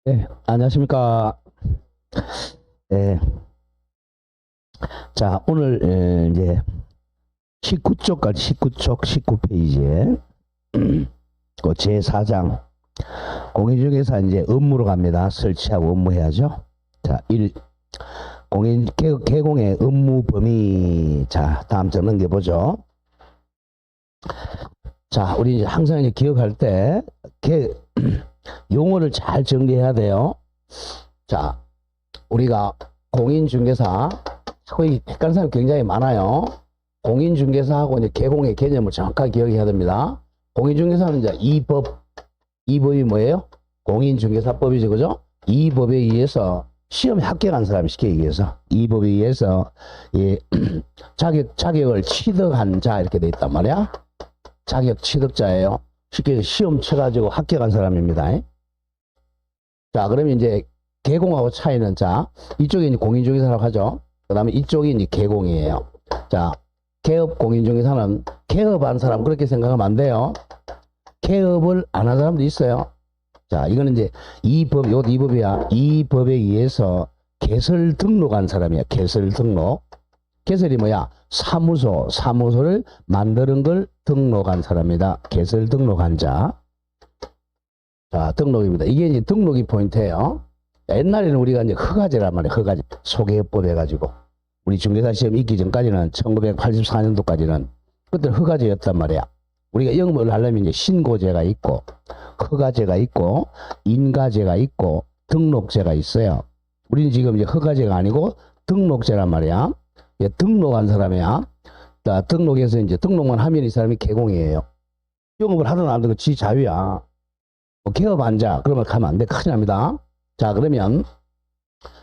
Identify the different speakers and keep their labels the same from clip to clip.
Speaker 1: 네, 안녕하십니까. 네, 자, 오늘 이제 19쪽까지 19쪽 19페이지에 그 제4장 공인중개사 이제 업무로 갑니다. 설치하고 업무해야죠. 자, 1. 개공의 업무 범위. 자, 다음 장 넘겨보죠. 자, 우리 이제 항상 이제 기억할 때 용어를 잘 정리해야 돼요. 자, 우리가 공인중개사, 거의 헷갈리는 사람이 굉장히 많아요. 공인중개사하고 이제 개공의 개념을 정확하게 기억해야 됩니다. 공인중개사는 이제 이 법이 뭐예요? 공인중개사법이죠, 그죠? 이 법에 의해서 시험에 합격한 사람이 쉽게 얘기해서 이 법에 의해서 예, 자격을 취득한 자 이렇게 돼 있단 말이야. 자격 취득자예요. 쉽게 시험 쳐가지고 합격한 사람입니다. 자, 그러면 이제 개공하고 차이는, 자, 이쪽이 이제 공인중개사라고 하죠. 그 다음에 이쪽이 이제 개공이에요. 자, 개업 공인중개사는 개업한 사람 그렇게 생각하면 안 돼요. 개업을 안 한 사람도 있어요. 자, 이거는 이제 이 법이야. 이 법에 의해서 개설 등록한 사람이야. 개설 등록. 개설이 뭐야? 사무소를 만드는 걸 등록한 사람이다. 개설 등록한 자. 자, 등록입니다. 이게 이제 등록이 포인트예요. 옛날에는 우리가 이제 허가제란 말이에요. 허가제. 소개법 해가지고. 우리 중개사 시험 있기 전까지는 1984년도까지는 그때 허가제였단 말이야. 우리가 영업을 하려면 이제 신고제가 있고, 허가제가 있고, 인가제가 있고, 등록제가 있어요. 우리는 지금 이제 허가제가 아니고 등록제란 말이야. 등록한 사람이야. 자, 등록해서 이제 등록만 하면 이 사람이 개공이에요. 영업을 하든 안 하든 지 자유야. 개업 안 자, 그러면 가면 안 돼. 큰일 납니다. 자, 그러면,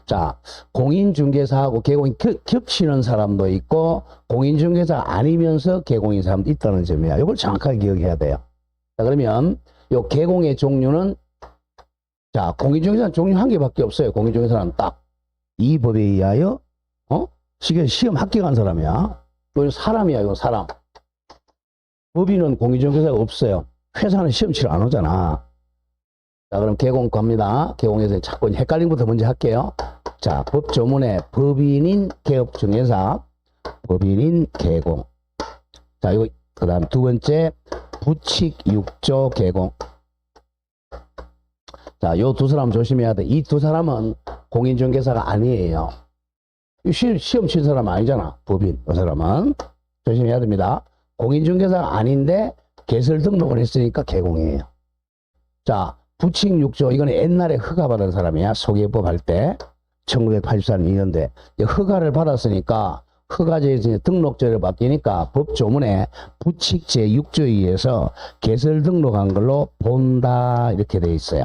Speaker 1: 자, 공인중개사하고 개공이 겹치는 사람도 있고, 공인중개사가 아니면서 개공인 사람도 있다는 점이야. 이걸 정확하게 기억해야 돼요. 자, 그러면, 요 개공의 종류는, 자, 공인중개사는 종류 한 개밖에 없어요. 공인중개사는 딱, 이 법에 의하여, 시험 합격한 사람이야. 이건 사람이야, 이건 사람. 법인은 공인중개사가 없어요. 회사는 시험 치러 안 오잖아. 자, 그럼 개공 갑니다. 개공에서 자꾸 헷갈린 것부터 먼저 할게요. 자, 법조문에 법인인 개업중개사, 법인인 개공. 자, 이거, 그 다음 두 번째, 부칙 6조 개공. 자, 요 두 사람 조심해야 돼. 이 두 사람은 공인중개사가 아니에요. 시험 칠 사람 아니잖아. 법인. 이 사람은. 조심해야 됩니다. 공인중개사가 아닌데, 개설 등록을 했으니까 개공이에요. 자, 부칙 6조, 이거는 옛날에 허가 받은 사람이야. 소개법 할 때. 1984년도에. 허가를 받았으니까, 허가제에서 등록제를 바뀌니까 법조문에 부칙 제6조에 의해서 개설 등록한 걸로 본다. 이렇게 돼 있어요.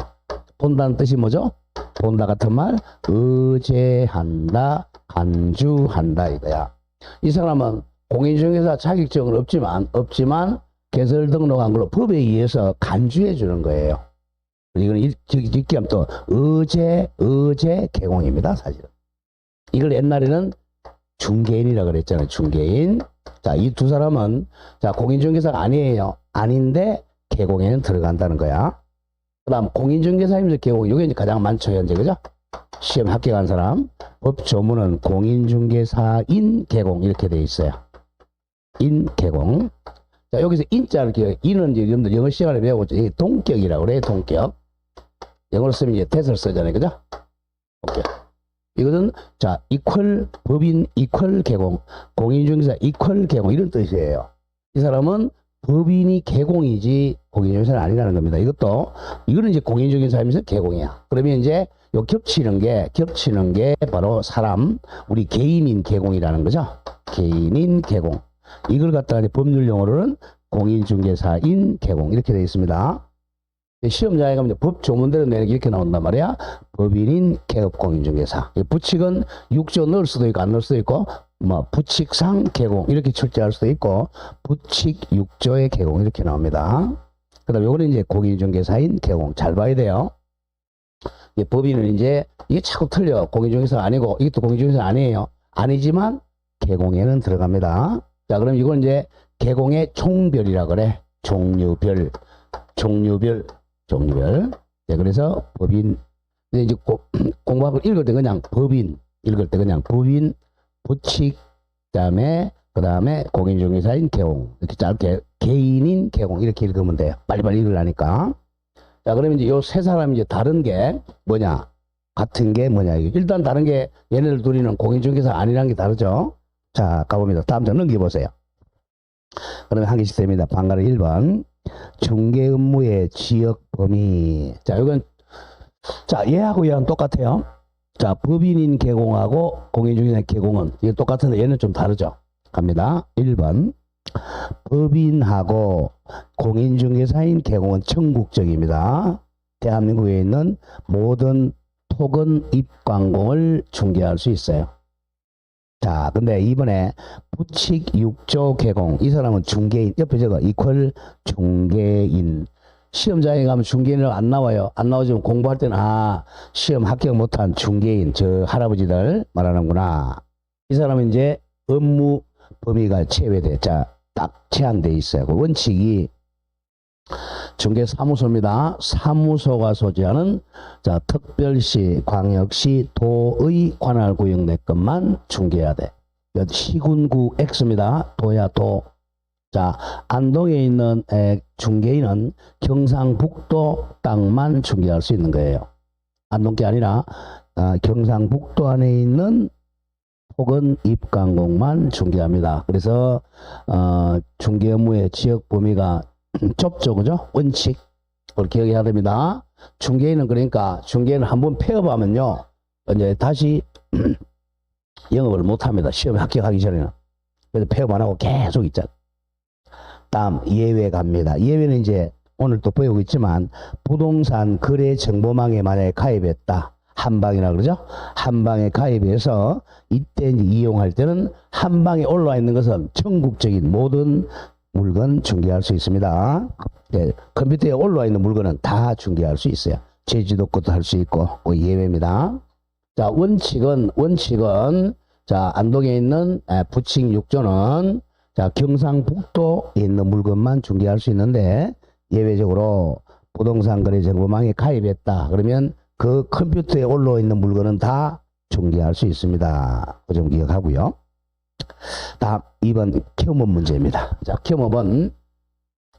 Speaker 1: 본다는 뜻이 뭐죠? 본다 같은 말, 의제한다, 간주한다 이거야. 이 사람은 공인중개사 자격증은 없지만 개설 등록한 걸로 법에 의해서 간주해 주는 거예요. 이거는 읽기 하면 또 의제 개공입니다. 사실은. 이걸 옛날에는 중개인이라고 그랬잖아요. 중개인. 자, 이 두 사람은, 자, 공인중개사가 아니에요. 아닌데 개공에는 들어간다는 거야. 그 다음 공인중개사이면서 개공. 이게 이제 가장 많죠, 현재. 그죠? 시험 합격한 사람. 법조문은 공인중개사인 개공 이렇게 돼 있어요. 인 개공. 자, 여기서 인자를 기억. 인은 이제 여러분들 영어 시간에 배우고 이게 동격이라고 그래. 동격. 영어로 쓰면 이제 that을 쓰잖아요. 그죠? 동격. 이것은, 자, 법인 개공, 공인중개사 개공, 이런 뜻이에요. 이 사람은 법인이 개공이지 공인중개사는 아니라는 겁니다. 이거는 이제 공인중개사이면서 개공이야. 그러면 이제 요 겹치는 게 바로 우리 개인인 개공이라는 거죠. 개인인 개공. 이걸 갖다가 법률 용어로는 공인중개사인 개공, 이렇게 되어 있습니다. 시험장에 가면 법 조문대로 내는 게 이렇게 나온단 말이야. 법인인 개업공인중개사. 부칙은 6조 넣을 수도 있고 안 넣을 수도 있고, 부칙상 개공 이렇게 출제할 수도 있고, 부칙 6조의 개공 이렇게 나옵니다. 그 다음에 요거는 이제 공인중개사인 개공. 잘 봐야 돼요. 법인은 이제 이게 자꾸 틀려. 공인중개사가 아니고 이것도 공인중개사 아니에요. 아니지만 개공에는 들어갑니다. 자, 그럼 이건 이제 개공의 총별이라 그래. 종류별. 네, 그래서 법인 근데 이제 공부하고 읽을 때 그냥 법인, 읽을 때 그냥 법인, 부칙, 그 다음에 공인중개사인 개공. 이렇게 짧게 개인인 개공. 이렇게 읽으면 돼요. 빨리빨리 읽으려니까. 자, 그러면 이제 요 세 사람이 이제 다른 게 뭐냐? 같은 게 뭐냐? 일단 다른 게 얘네들 둘이는 공인중개사 아니라는 게 다르죠? 자, 가봅니다. 다음 장 넘겨보세요. 그러면 한 개씩 됩니다. 방가르 1번. 중개 업무의 지역 범위. 자, 이건, 자, 얘하고 얘는 똑같아요. 자, 법인인 개공하고 공인중개사 개공은 이게 똑같은데 얘는 좀 다르죠? 갑니다. 1번. 법인하고 공인중개사인 개공은 청국적입니다. 대한민국에 있는 모든 토건 입광공을 중개할 수 있어요. 자, 근데 이번에 부칙 6조 개공. 이 사람은 중개인. 옆에 저거 이퀄 중개인. 시험장에 가면 중개인은 안 나와요. 안 나오지만 공부할 때는 시험 합격 못한 중개인 저 할아버지들 말하는구나. 이 사람은 이제 업무 범위가 제외돼. 자, 딱 제한돼 있어요. 그 원칙이 중개사무소입니다. 사무소가 소지하는 자 특별시, 광역시, 도의 관할 구역 내 것만 중개해야 돼. 시군구 X입니다. 도야 도. 자, 안동에 있는 중개인은 경상북도 땅만 중개할 수 있는 거예요. 안동 게 아니라 경상북도 안에 있는 혹은 입광공만 중개합니다. 그래서 중개 업무의 지역 범위가 좁죠, 그죠? 원칙 그걸 기억해야 됩니다. 중개인은 그러니까 중개인은 한번 폐업하면요 이제 다시 영업을 못합니다. 시험에 합격하기 전에는. 그래서 폐업 안 하고 계속 있잖아. 다음 예외 갑니다. 예외는 이제 오늘 또 배우고 있지만 부동산 거래 정보망에 만약에 가입했다. 한방이라 그러죠. 한방에 가입해서 이때 이제 이용할 때는 한방에 올라와 있는 것은 전국적인 모든 물건 중개할 수 있습니다. 네, 컴퓨터에 올라와 있는 물건은 다 중개할 수 있어요. 제주도 것도 할 수 있고 예외입니다. 자, 원칙은 자 안동에 있는 부칙 6조는 자 경상북도에 있는 물건만 중개할 수 있는데 예외적으로 부동산 거래 정보망에 가입했다. 그러면 그 컴퓨터에 올라와 있는 물건은 다 중개할 수 있습니다. 그 점 기억하고요. 다음 2번 겸업 문제입니다. 자, 겸업은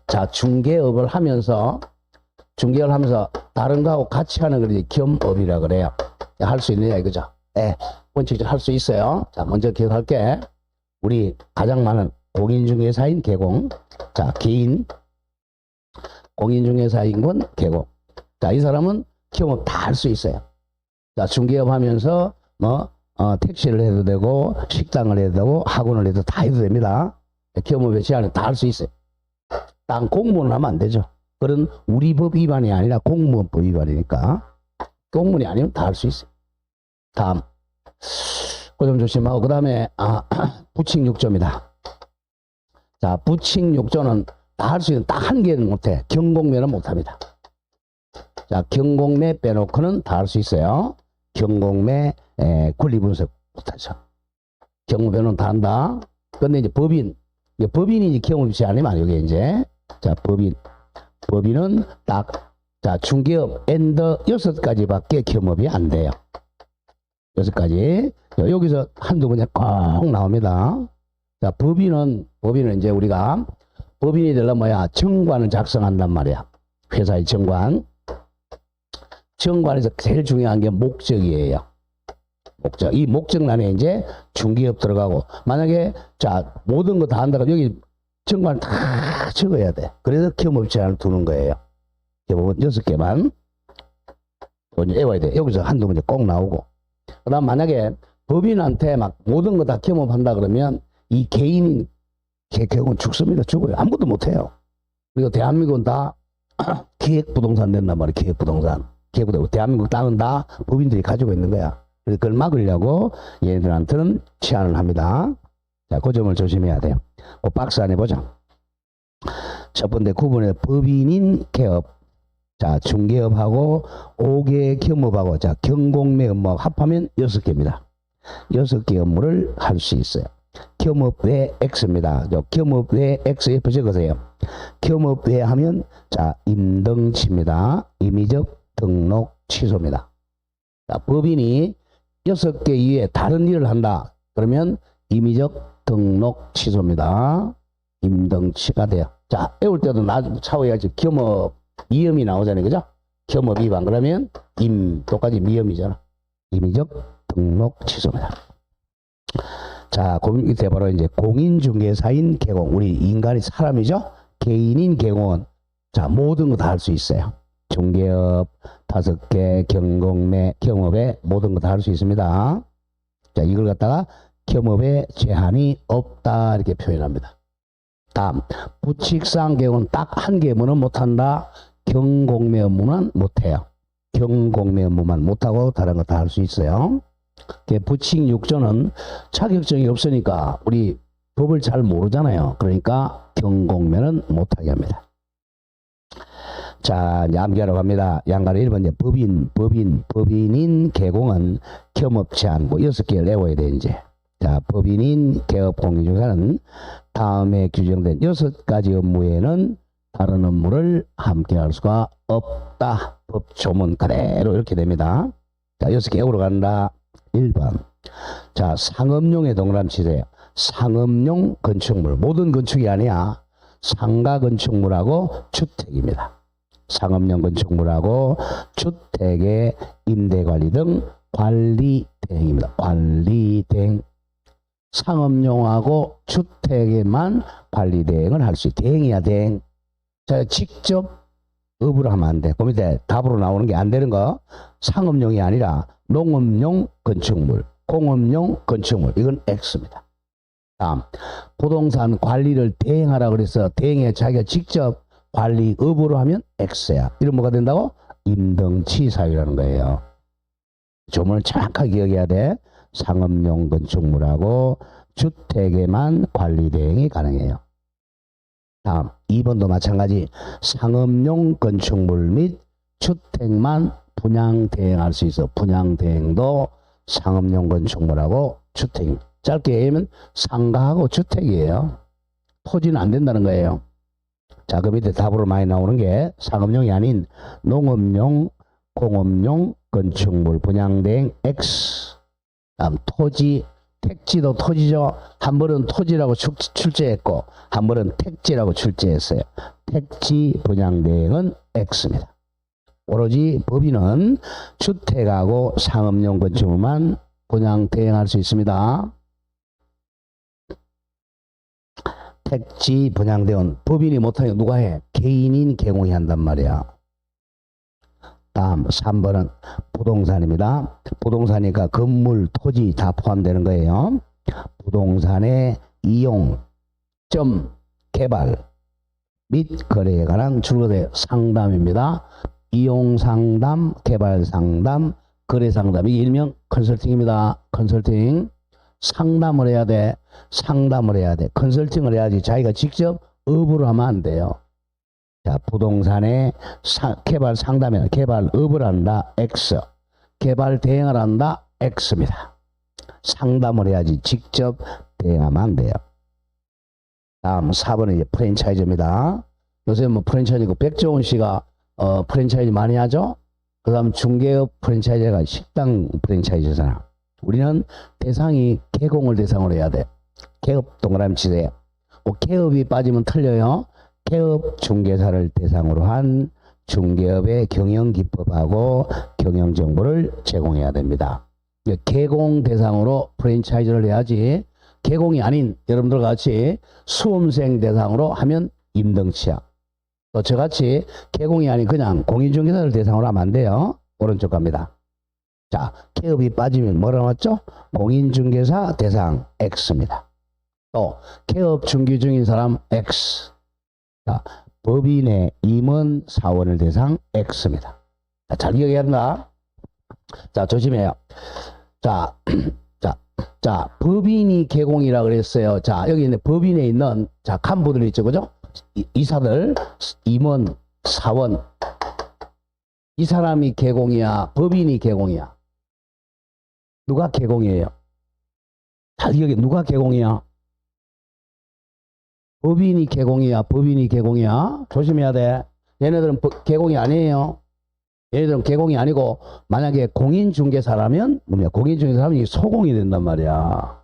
Speaker 1: 자 중개업을 하면서 다른 거하고 같이 하는 걸 겸업이라 그래요. 할 수 있느냐 이거죠. 네, 원칙적으로 할 수 있어요. 자, 먼저 기억할게. 우리 가장 많은 공인중개사인 개공. 자, 개인 공인중개사인 건 개공. 자, 이 사람은 겸업 다 할 수 있어요. 자, 중개업 하면서 택시를 해도 되고 식당을 해도 되고 학원을 해도 다 해도 됩니다. 겸업의 제한은 다 할 수 있어요. 단 공무원을 하면 안 되죠. 그런 우리 법 위반이 아니라 공무원법 위반이니까 공무원이 아니면 다 할 수 있어요. 다음 그 점 조심하고 그 다음에 부칙 6조입니다. 자, 부칙 6조는 다 할 수 있는 딱 한 개는 못해. 경공매는 못합니다. 자, 경공매 빼놓고는 다 할 수 있어요. 경공매 권리분석 못하죠. 경공매는 다 한다. 근데 이제 법인이 이제 경험치 아니면 이게 이제 자 법인은 딱 자 중개업 엔더 6가지밖에 겸업이 안 돼요. 6가지. 여기서 한두 번에 꼭 나옵니다. 자, 법인은 이제 우리가 법인이 되려면 뭐야? 정관을 작성한단 말이야. 회사의 정관. 정관에서 제일 중요한 게 목적이에요. 목적. 이 목적란에 이제 중개업 들어가고, 만약에 자 모든 거 다 한다고 여기 정관 다 적어야 돼. 그래서 겸업 제한을 두는 거예요. 겸업은 6개만 외워야 돼. 여기서 한두 문제 꼭 나오고. 그다음 만약에 법인한테 막 모든 거 다 겸업한다 그러면 이 개인인 개개공은 죽습니다. 죽어요. 아무것도 못해요. 그리고 대한민국은 다 기획부동산 된단 말이에요. 기획부동산. 대한민국 땅은 다 법인들이 가지고 있는 거야. 그래서 그걸 막으려고 얘네들한테는 제한을 합니다. 자, 그 점을 조심해야 돼요. 그 박스 안에 보자. 첫 번째 9번에 법인인 개업. 자, 중개업하고 5개 겸업하고 자, 경공매 업무 합하면 6개입니다. 6개 업무를 할 수 있어요. 겸업 외 X입니다. 겸업 외 X 옆에 적으세요. 겸업 외 하면 자, 임등치입니다. 임의적 등록 취소입니다. 자, 법인이 6개 이외에 다른 일을 한다. 그러면 임의적 등록 취소입니다. 임등치가 돼요. 자, 외울 때도 차후해야지 겸업, 미음이 나오잖아요. 그죠? 겸업 위반. 그러면 똑같이 미음이잖아. 임의적 등록 취소입니다. 자, 그 밑에 바로 이제 공인중개사인 개공. 우리 인간이 사람이죠? 개인인 개공은 자, 모든 거 다 할 수 있어요. 중개업 5개, 경공매, 겸업에 모든 거 다 할 수 있습니다. 자, 이걸 갖다가 겸업에 제한이 없다 이렇게 표현합니다. 다음, 부칙상 개공은 딱 한 개 업무는 못한다. 경공매 업무는 못해요. 경공매 업무만 못하고 다른 거 다 할 수 있어요. 부칙 6조는 자격증이 없으니까 우리 법을 잘 모르잖아요. 그러니까 경공매는 못하게 합니다. 자, 이제 암기하러 갑니다. 양가로 1번 이제 법인인 개공은 겸업 제한 뭐 6개를 외워야 돼 이제. 자, 법인인 개업 공인중개사는 다음에 규정된 6가지 업무에는 다른 업무를 함께 할 수가 없다. 법 조문 그대로 이렇게 됩니다. 자, 6개 외우러 간다. 1번. 자, 상업용의 동그라미치세요. 상업용 건축물. 모든 건축이 아니야. 상가 건축물하고 주택입니다. 상업용 건축물하고 주택의 임대관리 등 관리 대행입니다. 관리 대행. 상업용하고 주택에만 관리 대행을 할 수 있다. 대행이야, 대행. 자, 직접 업으로 하면 안 돼. 그 밑에 답으로 나오는 게 안 되는 거. 상업용이 아니라 농업용 건축물, 공업용 건축물. 이건 X입니다. 다음, 부동산 관리를 대행하라 그래서 대행에 자기가 직접 관리 업으로 하면 X야. 이런 뭐가 된다고? 임등치사유라는 거예요. 조문을 정확하게 기억해야 돼. 상업용 건축물하고 주택에만 관리 대행이 가능해요. 다음 2번도 마찬가지. 상업용 건축물 및 주택만 분양 대행할 수 있어. 분양 대행도 상업용 건축물하고 주택. 짧게 얘기하면 상가하고 주택이에요. 토지는 안 된다는 거예요. 자, 그 밑에 답으로 많이 나오는 게 상업용이 아닌 농업용, 공업용 건축물 분양 대행 X. 다음 토지, 택지도 토지죠. 한 번은 토지라고 출제했고 한 번은 택지라고 출제했어요. 택지 분양 대행은 X입니다. 오로지 법인은 주택하고 상업용 건축물만 분양 대행할 수 있습니다. 택지 분양 대행은 법인이 못하니까 누가 해? 개인인 개공이 한단 말이야. 다음 3번은 부동산입니다. 부동산이니까 건물, 토지 다 포함되는 거예요. 부동산의 이용, 개발 및 거래에 관한 줄거래 상담입니다. 이용 상담, 개발 상담, 거래 상담. 이게 일명 컨설팅입니다. 컨설팅. 상담을 해야 돼. 상담을 해야 돼. 컨설팅을 해야지 자기가 직접 업으로 하면 안 돼요. 자, 부동산의 개발 상담이나 개발업을 한다. X. 개발 대행을 한다. X입니다. 상담을 해야지 직접 대행하면 안 돼요. 다음 4번은 이제 프랜차이즈입니다. 요새 뭐 프랜차이즈고 백종원 씨가 프랜차이즈 많이 하죠? 그 다음 중개업 프랜차이즈가 식당 프랜차이즈잖아. 우리는 대상이 개공을 대상으로 해야 돼. 개업 동그라미 치세요. 개업이 빠지면 틀려요. 개업 중개사를 대상으로 한 중개업의 경영기법하고 경영정보를 제공해야 됩니다. 개공 대상으로 프랜차이즈를 해야지 개공이 아닌 여러분들 같이 수험생 대상으로 하면 임등치야. 또 저같이 개공이 아닌 그냥 공인중개사를 대상으로 하면 안 돼요. 오른쪽 갑니다. 자, 개업이 빠지면 뭐라 나왔죠? 공인중개사 대상 X입니다. 또 개업 중개 중인 사람 X. 자, 법인의 임원 사원을 대상 X입니다. 자, 잘 기억해야 한다. 자, 조심해요. 자, 법인이 개공이라 그랬어요. 자, 여기 있는 법인에 있는 자 간부들 있죠, 그죠? 이사들, 임원, 사원. 이 사람이 개공이야, 법인이 개공이야. 누가 개공이에요? 잘 기억해. 누가 개공이야? 법인이 개공이야, 법인이 개공이야. 조심해야 돼. 얘네들은 개공이 아니에요. 얘네들은 개공이 아니고 만약에 공인중개사라면 뭐냐 공인중개사라면 소공이 된단 말이야.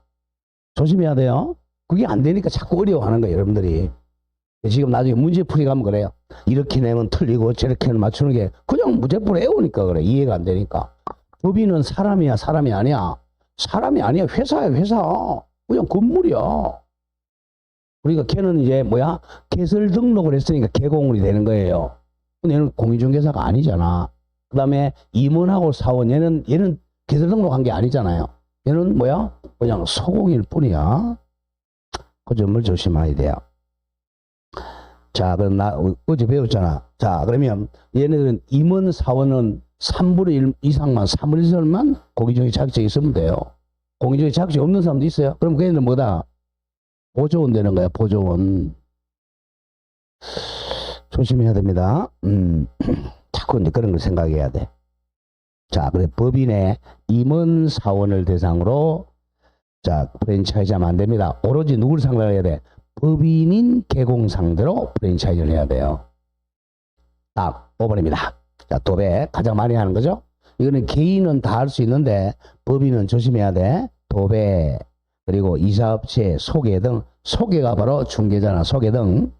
Speaker 1: 조심해야 돼요. 그게 안 되니까 자꾸 어려워하는 거예요, 여러분들이. 지금 나중에 문제풀이 가면 그래요. 이렇게 내면 틀리고 저렇게 맞추는 게 그냥 문제풀이 외우니까 그래. 이해가 안 되니까. 법인은 사람이야, 사람이 아니야. 사람이 아니야, 회사야, 회사. 그냥 건물이야. 우리가 걔는 이제 뭐야? 개설 등록을 했으니까 개공물이 되는 거예요. 얘는 공인중개사가 아니잖아. 그 다음에 임원하고 사원, 얘는 개설 등록한 게 아니잖아요. 얘는 뭐야? 그냥 소공일 뿐이야. 그 점을 조심해야 돼요. 자, 그럼 나 어제 배웠잖아. 자, 그러면 얘네들은 임원 사원은 3분의 1 이상만, 3분의 1 이상만 공인중개 자격증이 있으면 돼요. 공인중개 자격증이 없는 사람도 있어요. 그럼 걔네는 뭐다? 보조원 되는 거야, 보조원. 조심해야 됩니다. 자꾸 이제 그런 걸 생각해야 돼. 자, 그래 법인의 임원 사원을 대상으로 자, 프랜차이즈 하면 안 됩니다. 오로지 누구를 상대로 해야 돼? 법인인 개공 상대로 프랜차이즈를 해야 돼요. 딱 5번입니다. 자, 도배 가장 많이 하는 거죠. 이거는 개인은 다 할 수 있는데 법인은 조심해야 돼. 도배 그리고 이사업체 소개 등 소개가 바로 중개잖아. 소개 등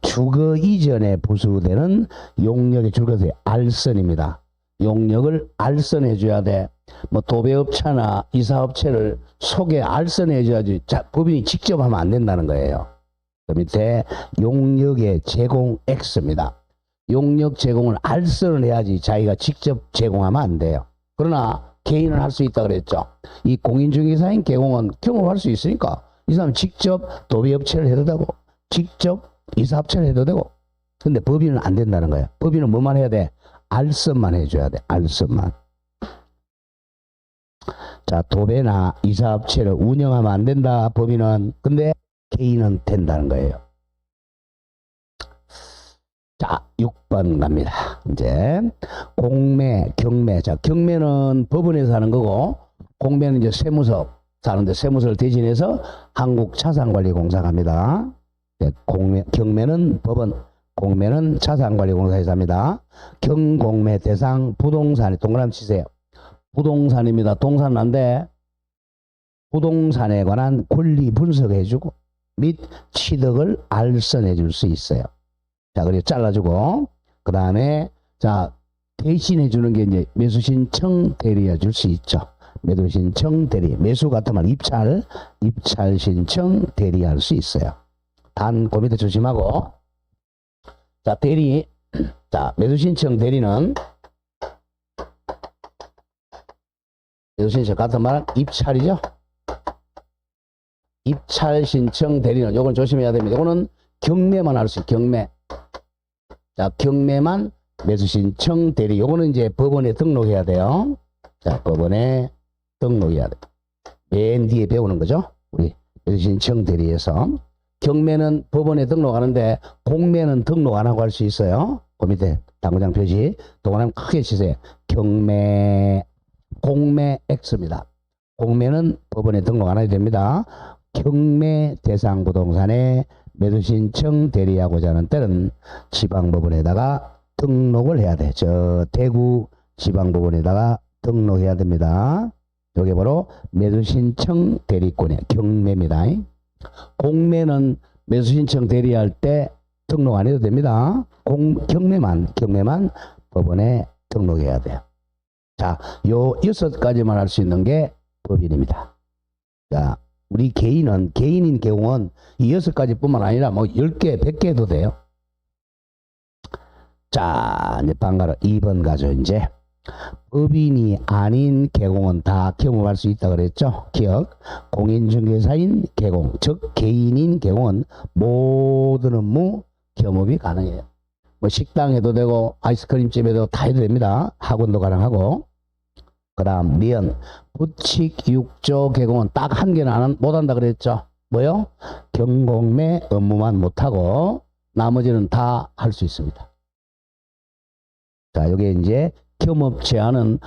Speaker 1: 주거 이전에 부수되는 용역의 줄것이 알선입니다. 용역을 알선해 줘야 돼. 뭐 도배업체나 이사업체를 소개 알선해 줘야지 법인이 직접 하면 안 된다는 거예요. 그 밑에 용역의 제공 X입니다. 용역 제공을 알선을 해야지 자기가 직접 제공하면 안 돼요. 그러나 개인은 할 수 있다 그랬죠. 이 공인중개사인 개공은 경험할 수 있으니까 이 사람 직접 도배업체를 해도 되고 직접 이사업체를 해도 되고. 근데 법인은 안 된다는 거예요. 법인은 뭐만 해야 돼? 알선만 해줘야 돼. 알선만. 자, 도배나 이사업체를 운영하면 안 된다. 법인은. 근데 개인은 된다는 거예요. 자, 6번 갑니다. 이제 공매, 경매. 자, 경매는 법원에서 하는 거고 공매는 이제 세무서 사는데 세무서를 대신해서 한국자산관리공사 갑니다. 경매는 법원, 공매는 자산관리공사에서 합니다. 경공매 대상 부동산이 동그라미 치세요. 부동산입니다. 동산난데 부동산에 관한 권리 분석해주고 및 취득을 알선해 줄 수 있어요. 자, 그리고 잘라주고 그 다음에 자 대신해 주는 게 이제 매수 신청 대리해 줄 수 있죠. 매도 신청 대리, 매수 같으면 입찰 신청 대리할 수 있어요. 단 그 밑에 조심하고 자 대리 자 매수 신청 대리는 매수 신청 같은 말은 입찰이죠. 입찰 신청 대리는 요건 조심해야 됩니다. 요거는 경매만 할 수 있어요. 경매. 자, 경매만 매수 신청 대리. 요거는 이제 법원에 등록해야 돼요. 자, 법원에 등록해야 돼. 맨 뒤에 배우는 거죠. 우리 매수 신청 대리에서. 경매는 법원에 등록하는데 공매는 등록 안 하고 할 수 있어요. 그 밑에 당구장 표시. 동그라미 크게 치세요. 경매, 공매 X입니다. 공매는 법원에 등록 안 해도 됩니다. 경매 대상 부동산에 매수 신청 대리하고자 하는 때는 지방법원에다가 등록을 해야 돼. 저 대구 지방법원에다가 등록해야 됩니다. 여기 바로 매수 신청 대리권이에요. 경매입니다. 공매는 매수 신청 대리할 때 등록 안 해도 됩니다. 경매만 법원에 등록해야 돼요. 자, 요 6가지만 할 수 있는 게 법인입니다. 자, 우리 개인인 경우는 이 6가지 뿐만 아니라 뭐 10개, 100개 해도 돼요. 자, 이제 방가로 2번 가죠, 이제. 법인이 아닌 개공은 다 경험할 수 있다 그랬죠. 기억. 공인중개사인 개공, 즉 개인인 개공은 모든 업무 겸업이 가능해요. 뭐 식당 해도 되고 아이스크림집 해도 다 해도 됩니다. 학원도 가능하고. 그 다음 미연 부칙 육조 개공은 딱 한 개는 못한다 그랬죠. 뭐요? 경공매 업무만 못하고 나머지는 다 할 수 있습니다. 자, 여기 이제 겸업 제한은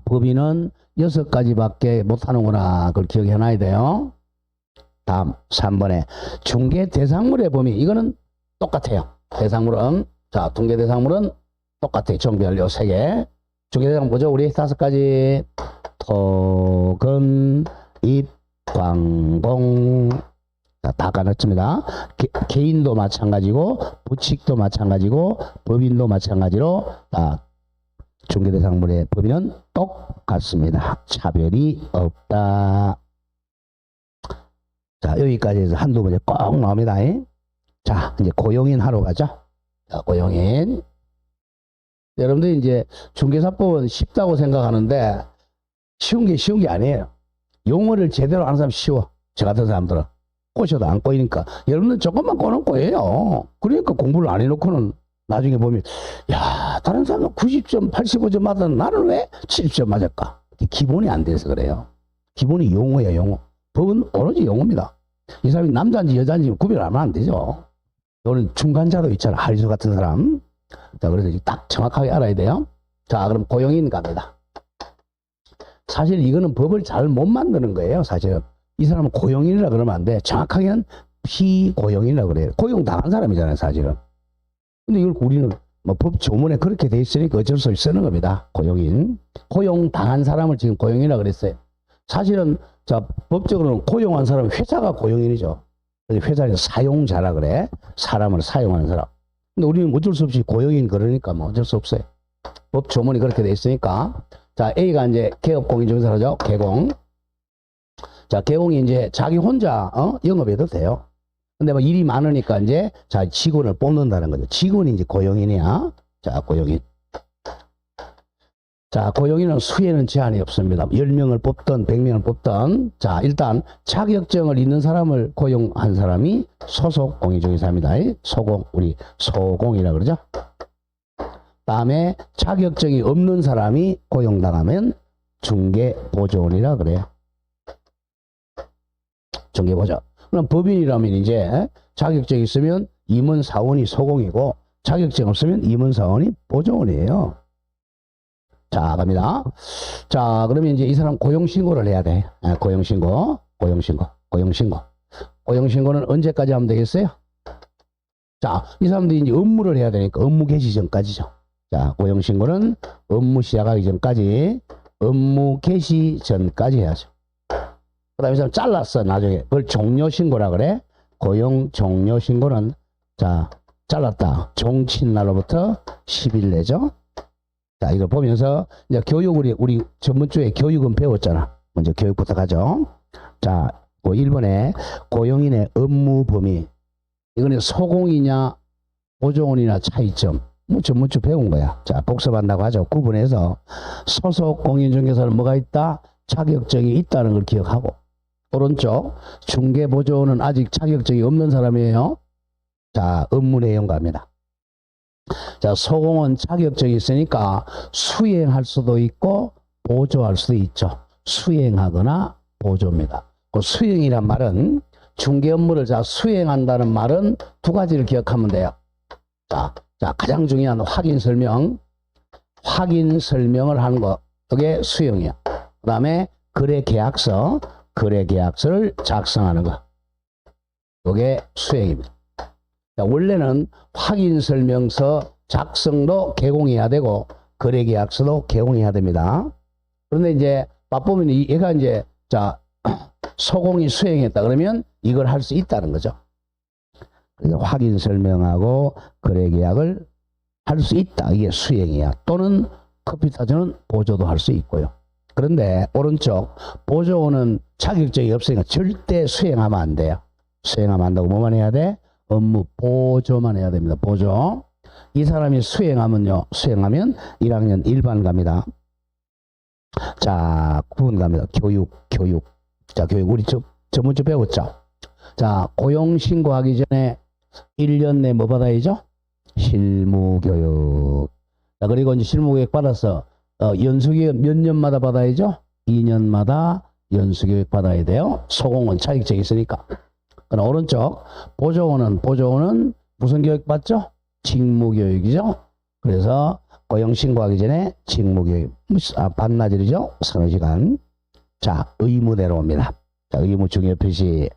Speaker 1: 법인은 6가지밖에 못하는구나. 그걸 기억해놔야 돼요. 다음 3번에 중개 대상물의 범위. 이거는 똑같아요. 대상물은 자 중개 대상물은 똑같아. 종별 요 3개. 중개대상 뭐죠? 우리 5가지. 토건, 입, 광봉. 자, 다 가르칩니다. 개인도 마찬가지고, 부칙도 마찬가지고, 법인도 마찬가지로, 중개대상물의 법인은 똑같습니다. 차별이 없다. 자, 여기까지 해서 한두 문제 꼭 나옵니다. 자, 이제 고용인 하러 가죠. 자, 고용인. 여러분들 이제 중개사법은 쉽다고 생각하는데, 쉬운 게 아니에요. 용어를 제대로 아는 사람 쉬워. 저 같은 사람들은. 꼬셔도 안 꼬이니까. 여러분들 조금만 꼬는 꼬예요. 그러니까 공부를 안 해놓고는 나중에 보면, 야, 다른 사람은 90점, 85점 맞았는데 나는 왜 70점 맞을까? 기본이 안 돼서 그래요. 기본이 용어예요, 용어. 법은 오로지 용어입니다. 이 사람이 남자인지 여자인지 구별하면 안 되죠. 너는 중간자도 있잖아. 하리수 같은 사람. 자, 그래서 딱 정확하게 알아야 돼요. 자, 그럼 고용인 갑니다. 사실 이거는 법을 잘 못 만드는 거예요, 사실은. 이 사람은 고용인이라 그러면 안 돼. 정확하게는 피고용인이라 그래요. 고용당한 사람이잖아요, 사실은. 근데 이걸 우리는 뭐 법 조문에 그렇게 돼 있으니까 어쩔 수 없이 쓰는 겁니다. 고용인. 고용당한 사람을 지금 고용이라 그랬어요. 사실은, 자, 법적으로는 고용한 사람은 회사가 고용인이죠. 회사에서 사용자라 그래. 사람을 사용하는 사람. 근데 우리는 어쩔 수 없이 고용인 그러니까 뭐 어쩔 수 없어요. 법 조문이 그렇게 돼 있으니까. 자, A가 이제 개업공인중개사라죠. 개공. 자, 개공이 이제 자기 혼자, 영업해도 돼요. 근데 뭐 일이 많으니까 이제, 자, 직원을 뽑는다는 거죠. 직원이 이제 고용인이야. 자, 고용인. 자, 고용인은 수에는 제한이 없습니다. 10명을 뽑든 100명을 뽑든. 자, 일단 자격증을 있는 사람을 고용한 사람이 소속 공인중개사입니다. 소공, 우리 소공이라 그러죠. 다음에 자격증이 없는 사람이 고용당하면 중개보조원이라 그래요. 중개보조. 그럼 법인이라면 이제 자격증이 있으면 임원사원이 소공이고 자격증 없으면 임원사원이 보조원이에요. 자, 갑니다. 자, 그러면 이제 이 사람 고용신고를 해야 돼. 고용신고. 고용신고는 언제까지 하면 되겠어요? 자, 이 사람들이 이제 업무를 해야 되니까 업무 개시 전까지죠. 자, 고용신고는 업무 시작하기 전까지, 업무 개시 전까지 해야죠. 그 다음에 이 사람 잘랐어, 나중에. 그걸 종료신고라 그래. 고용 종료신고는, 자, 잘랐다. 종친 날로부터 10일 내죠. 자, 이걸 보면서, 이제 교육을, 우리 전문주에 교육은 배웠잖아. 먼저 교육부터 가죠. 자, 1번에 고용인의 업무 범위. 이거는 소공이냐, 보조원이냐 차이점. 뭐 전문주 배운 거야. 자, 복습한다고 하죠. 구분해서 소속 공인중개사는 뭐가 있다? 자격증이 있다는 걸 기억하고. 오른쪽 중개보조원은 아직 자격증이 없는 사람이에요. 자, 업무 내용 갑니다. 자, 소공은 자격증이 있으니까 수행할 수도 있고 보조할 수도 있죠. 수행하거나 보조입니다. 그 수행이란 말은 중개 업무를 자 수행한다는 말은 두 가지를 기억하면 돼요. 자, 가장 중요한 확인 설명을 하는 거. 그게 수행이야. 그 다음에 거래 계약서를 작성하는 거. 그게 수행입니다. 자, 원래는 확인 설명서 작성도 개공해야 되고 거래 계약서도 개공해야 됩니다. 그런데 이제 맞보면 얘가 이제 자 소공이 수행했다 그러면 이걸 할 수 있다는 거죠. 그래서 확인 설명하고 거래 계약을 할 수 있다. 이게 수행이야. 또는 컴퓨터전은 보조도 할 수 있고요. 그런데 오른쪽 보조원은 자격증이 없으니까 절대 수행하면 안 돼요. 수행하면 안 되고 뭐만 해야 돼? 업무 보조만 해야 됩니다. 보조. 이 사람이 수행하면 1학년 1반 갑니다. 자, 9분 갑니다. 교육. 자, 교육 우리 전문주 배웠죠? 자, 고용 신고하기 전에 1년 내 뭐 받아야죠? 실무교육. 자, 그리고 이제 실무교육 받아서 연수교육 몇 년마다 받아야죠? 2년마다 연수교육 받아야 돼요. 소공은 자격증이 있으니까. 그럼 오른쪽 보조원은 무슨 교육 받죠? 직무교육이죠. 그래서 고용 신고하기 전에 직무교육 반나절이죠. 서너 시간. 자, 의무대로 옵니다. 자, 의무 중요 표시.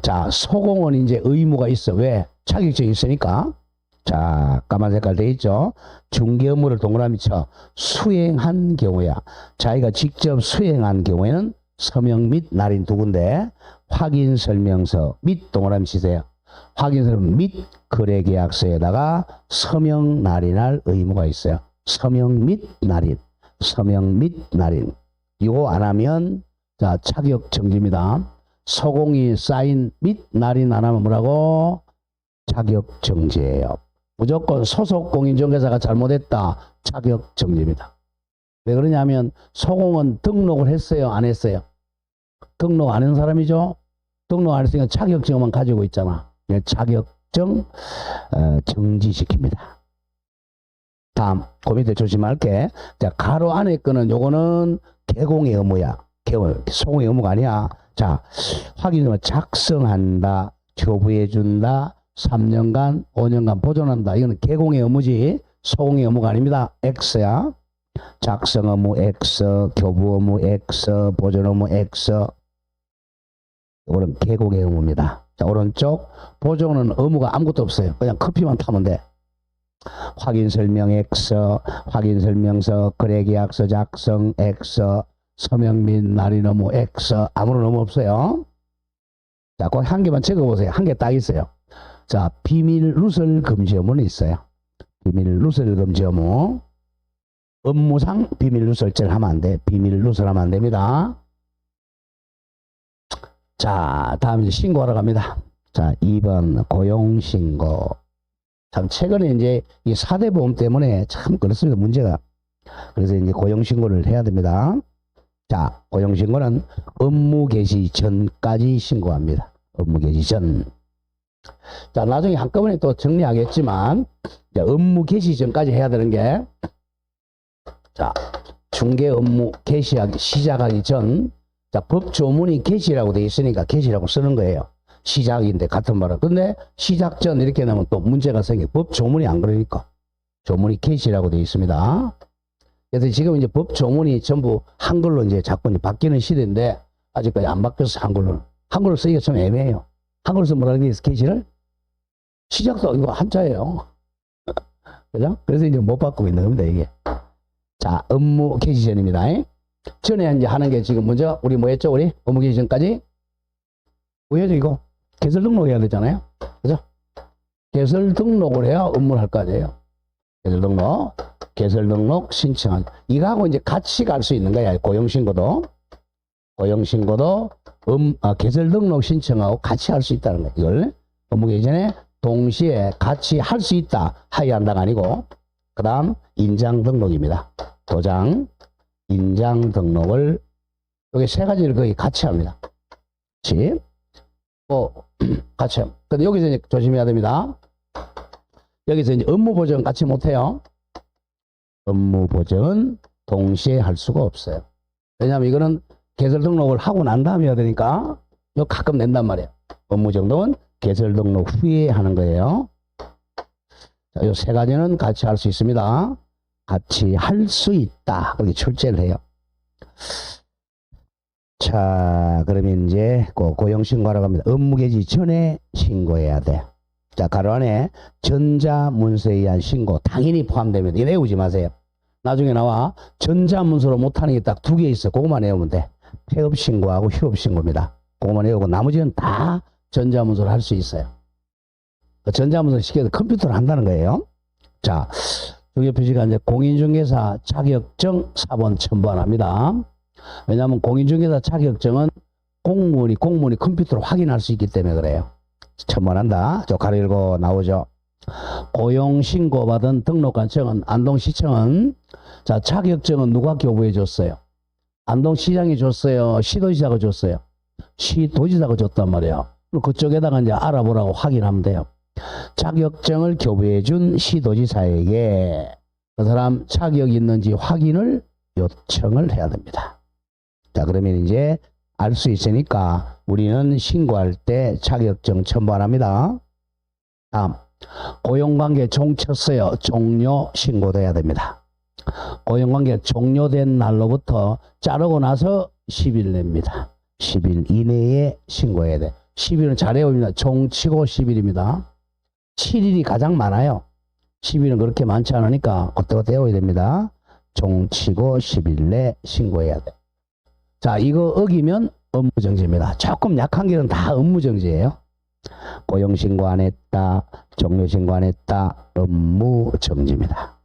Speaker 1: 자, 소공은 이제 의무가 있어. 왜? 자격증이 있으니까. 자, 까만 색깔 돼 있죠? 중개 업무를 동그라미 쳐 수행한 경우야. 자기가 직접 수행한 경우에는 서명 및 날인 두 군데, 확인 설명서 및 동그라미 치세요. 확인 설명 및 거래계약서에다가 서명 날인할 의무가 있어요. 서명 및 날인, 서명 및 날인. 이거 안 하면 자, 자격 정지입니다. 서공이 사인 및 날인 안 하면 뭐라고? 자격 정지예요. 무조건 소속 공인중개사가 잘못했다. 자격 정지입니다. 왜 그러냐면 소공은 등록을 했어요, 안 했어요? 등록 안 한 사람이죠? 등록 안 했으니까 자격증만 가지고 있잖아. 자격증 정지시킵니다. 다음 그 밑에 조심할게. 자, 가로 안에 거는 요거는 개공의 의무야. 소공의 의무가 아니야. 자, 확인을 작성한다, 교부해준다, 3년간, 5년간 보존한다. 이거는 개공의 의무지 소공의 의무가 아닙니다. X야. 작성 의무 X, 교부 의무 X, 보존 의무 X. 이거는 개공의 의무입니다. 자, 오른쪽 보존은 의무가 아무것도 없어요. 그냥 커피만 타면 돼. 확인 설명 X, 확인 설명서, 거래계약서 작성 X, 서명 및 날인 의무 X. 아무런 의무 없어요. 자, 그 한 개만 적어보세요. 한 개 딱 있어요. 자, 비밀 누설 금지 의무는 있어요. 비밀 누설 금지 의무. 업무상 비밀 누설죄를 하면 안 돼. 비밀 누설하면 안 됩니다. 자, 다음 이제 신고하러 갑니다. 자, 2번 고용신고. 참 최근에 이제 이 4대 보험 때문에 참 그렇습니다. 문제가. 그래서 이제 고용신고를 해야 됩니다. 자, 고용신고는 업무 개시 전까지 신고합니다. 업무 개시 전. 자, 나중에 한꺼번에 또 정리하겠지만, 자, 업무 개시 전까지 해야 되는 게, 자, 중개 업무 개시하기 시작하기 전, 자, 법조문이 개시라고 돼 있으니까 개시라고 쓰는 거예요. 시작인데 같은 말은. 근데 시작 전 이렇게 나면 또 문제가 생겨. 법조문이 안 그러니까. 조문이 개시라고 돼 있습니다. 그래서 지금 이제 법조문이 전부 한글로 이제 자꾸 이제 바뀌는 시대인데 아직까지 안 바뀌어서 한글로. 한글로 쓰기가 좀 애매해요. 한글로 쓰면 뭐라는 게 있어, 개시를? 시작도 이거 한자예요. 그죠? 그래서 이제 못 바꾸고 있는 겁니다, 이게. 자, 업무 개시 전입니다. 전에 이제 하는 게 지금 먼저 우리 뭐 했죠? 우리 업무 개시 전까지 뭐였죠? 이거 개설 등록해야 되잖아요. 그죠? 개설 등록을 해야 업무를 할 거 아니에요. 개설 등록 신청한 이거하고 이제 같이 갈 수 있는 거야. 고용신고도 개설 등록 신청하고 같이 할 수 있다는 거야. 이걸 업무 개시 전에 동시에 같이 할 수 있다. 하야한다가 아니고 그 다음 인장 등록입니다. 도장 인장 등록을 여기 세 가지를 거의 같이 합니다. 같이 같이 합니다. 근데 여기서 이제 조심해야 됩니다. 여기서 이제 업무 보정 같이 못해요. 업무 보정은 동시에 할 수가 없어요. 왜냐하면 이거는 개설 등록을 하고 난 다음에 해야 되니까 이거 가끔 낸단 말이에요. 업무 정도는 개설 등록 후에 하는 거예요. 자, 이 세 가지는 같이 할 수 있습니다. 같이 할 수 있다. 그렇게 출제를 해요. 자, 그러면 이제 고용신고하러 갑니다. 업무 개시 전에 신고해야 돼. 자, 가로 안에 전자문서에 의한 신고 당연히 포함됩니다. 이거 외우지 마세요. 나중에 나와 전자문서로 못하는 게 딱 두 개 있어. 그것만 외우면 돼. 폐업신고하고 휴업신고입니다. 그것만 외우고 나머지는 다 전자문서로 할 수 있어요. 전자문서 시켜서 컴퓨터로 한다는 거예요. 자, 중개 표시가 이제 공인중개사 자격증 사본 첨부합니다. 왜냐하면 공인중개사 자격증은 공무원이 컴퓨터로 확인할 수 있기 때문에 그래요. 첨부한다. 저 가로 열고 나오죠. 고용신고받은 등록관청은 안동시청은 자 자격증은 누가 교부해 줬어요? 안동시장이 줬어요? 시도지사가 줬어요? 시도지사가 줬단 말이에요. 그쪽에다가 이제 알아보라고 확인하면 돼요. 자격증을 교부해 준 시도지사에게 그 사람 자격이 있는지 확인을 요청을 해야 됩니다. 자, 그러면 이제 알 수 있으니까 우리는 신고할 때 자격증 첨부 안 합니다. 다음, 고용관계 종쳤어요. 종료 신고돼야 됩니다. 고용관계 종료된 날로부터 자르고 나서 10일 냅니다. 10일 이내에 신고해야 돼. 10일은 잘 외웁니다. 종치고 10일입니다. 7일이 가장 많아요. 10일은 그렇게 많지 않으니까 그때그때 외워야 됩니다. 종치고 10일 내 신고해야 돼. 자, 이거 어기면 업무정지입니다. 조금 약한 길은 다 업무정지예요. 고용신고 안 했다, 종료신고 안 했다, 업무정지입니다.